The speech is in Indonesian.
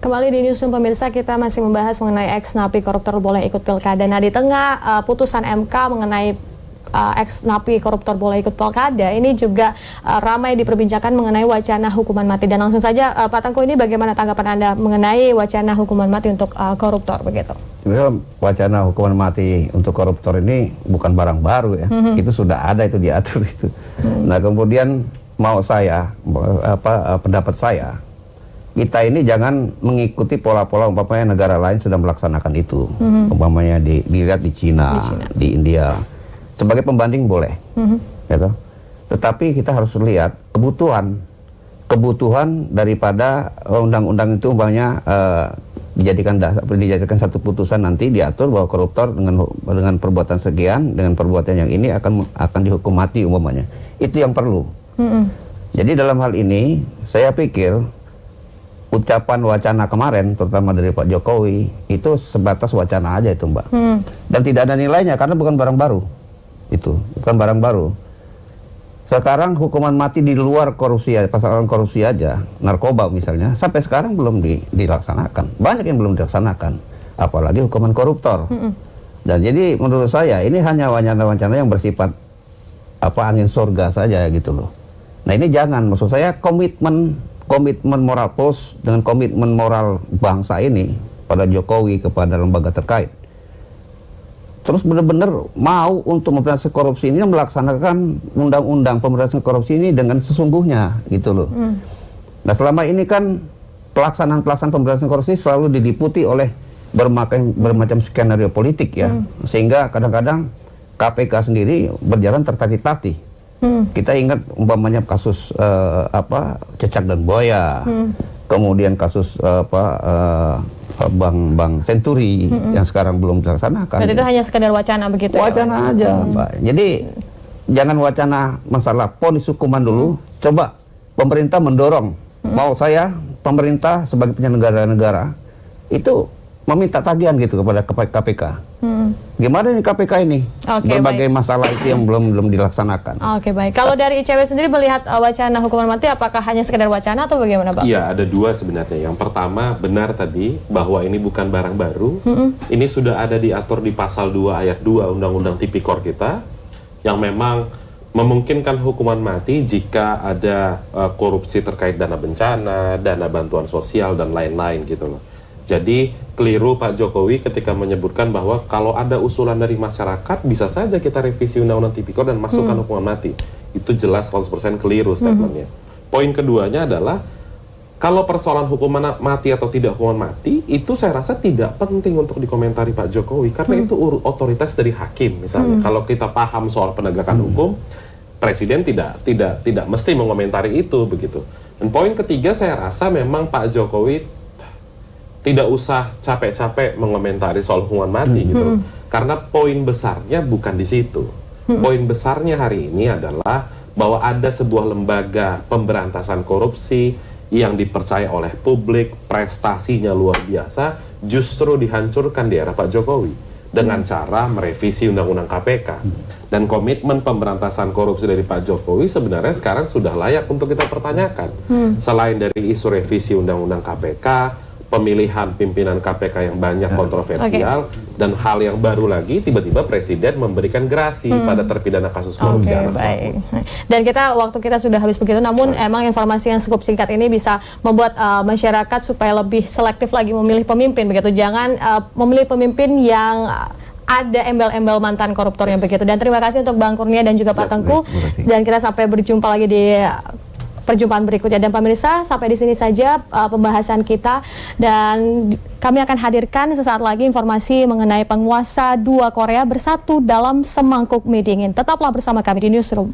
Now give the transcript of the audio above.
kembali di Newsroom pemirsa, kita masih membahas mengenai ex-napi koruptor boleh ikut pilkada. Nah, di tengah putusan MK mengenai ex-napi koruptor boleh ikut pilkada, ini juga ramai diperbincangkan mengenai wacana hukuman mati. Dan langsung saja Pak Tengku, ini bagaimana tanggapan Anda mengenai wacana hukuman mati untuk koruptor begitu? Wacana hukuman mati untuk koruptor ini bukan barang baru ya. Itu sudah ada, itu diatur itu. Nah, kemudian pendapat saya, kita ini jangan mengikuti pola-pola umpamanya negara lain sudah melaksanakan itu. Umpamanya dilihat di Cina, di India. Sebagai pembanding boleh. Gitu. Tetapi kita harus lihat kebutuhan daripada undang-undang itu umpamanya dijadikan satu putusan, nanti diatur bahwa koruptor dengan perbuatan sekian, dengan perbuatan yang ini akan dihukum mati umpamanya. Itu yang perlu. Jadi dalam hal ini saya pikir ucapan wacana kemarin terutama dari Pak Jokowi itu sebatas wacana aja itu, Mbak. Dan tidak ada nilainya karena bukan barang baru. Itu bukan barang baru. Sekarang hukuman mati di luar korupsi, pasal korupsi aja, narkoba misalnya, sampai sekarang belum dilaksanakan. Banyak yang belum dilaksanakan, apalagi hukuman koruptor. Dan jadi menurut saya ini hanya wacana-wacana yang bersifat angin surga saja gitu loh. Nah, ini jangan, maksud saya komitmen moral plus dengan komitmen moral bangsa ini pada Jokowi kepada lembaga terkait. Terus benar-benar mau untuk memberantas korupsi ini melaksanakan undang-undang pemberantasan korupsi ini dengan sesungguhnya gitu loh. Nah, selama ini kan pelaksanaan pemberantasan korupsi selalu diliputi oleh bermacam skenario politik ya. Sehingga kadang-kadang KPK sendiri berjalan tertatih-tatih. Kita ingat umpamanya kasus Cecak dan Buaya, kemudian kasus Bank Senturi yang sekarang belum dilaksanakan. Dan itu hanya sekedar wacana begitu? Wacana aja, Mbak. Jadi jangan wacana masalah vonis hukuman dulu. Coba pemerintah mendorong. Mau saya pemerintah sebagai penyelenggara negara itu meminta tagihan gitu kepada KPK. Gimana nih KPK ini? Berbagai masalah itu yang belum dilaksanakan. Oke, baik. Kalau dari ICW sendiri melihat wacana hukuman mati, apakah hanya sekedar wacana atau bagaimana, Pak? Iya, ada dua sebenarnya. Yang pertama, benar tadi bahwa ini bukan barang baru. Ini sudah ada diatur di pasal 2 ayat 2 Undang-Undang Tipikor kita, yang memang memungkinkan hukuman mati jika ada korupsi terkait dana bencana, dana bantuan sosial, dan lain-lain gitu loh. Jadi keliru Pak Jokowi ketika menyebutkan bahwa kalau ada usulan dari masyarakat bisa saja kita revisi Undang-Undang Tipikor dan masukkan hukuman mati. Itu jelas 100% keliru statementnya. Poin keduanya adalah kalau persoalan hukuman mati atau tidak hukuman mati itu saya rasa tidak penting untuk dikomentari Pak Jokowi karena itu otoritas dari hakim misalnya. Kalau kita paham soal penegakan hukum, presiden tidak mesti mengomentari itu begitu. Dan poin ketiga saya rasa memang Pak Jokowi tidak usah capek-capek mengomentari soal hukuman mati gitu. Karena poin besarnya bukan di situ. Poin besarnya hari ini adalah bahwa ada sebuah lembaga pemberantasan korupsi yang dipercaya oleh publik, prestasinya luar biasa, justru dihancurkan di era Pak Jokowi dengan cara merevisi Undang-Undang KPK. Dan komitmen pemberantasan korupsi dari Pak Jokowi sebenarnya sekarang sudah layak untuk kita pertanyakan. Selain dari isu revisi Undang-Undang KPK, pemilihan pimpinan KPK yang banyak kontroversial, dan hal yang baru lagi tiba-tiba presiden memberikan gerasi pada terpidana kasus korupsi. Baik. Dan waktu kita sudah habis begitu, namun emang informasi yang cukup singkat ini bisa membuat masyarakat supaya lebih selektif lagi memilih pemimpin begitu. Jangan memilih pemimpin yang ada embel-embel mantan koruptor yang begitu. Dan terima kasih untuk Bang Kurnia dan juga Pak Tengku. Dan kita sampai berjumpa lagi di perjumpaan berikutnya. Dan pemirsa, sampai di sini saja pembahasan kita, dan kami akan hadirkan sesaat lagi informasi mengenai penguasa dua Korea bersatu dalam semangkuk mie dingin. Tetaplah bersama kami di Newsroom.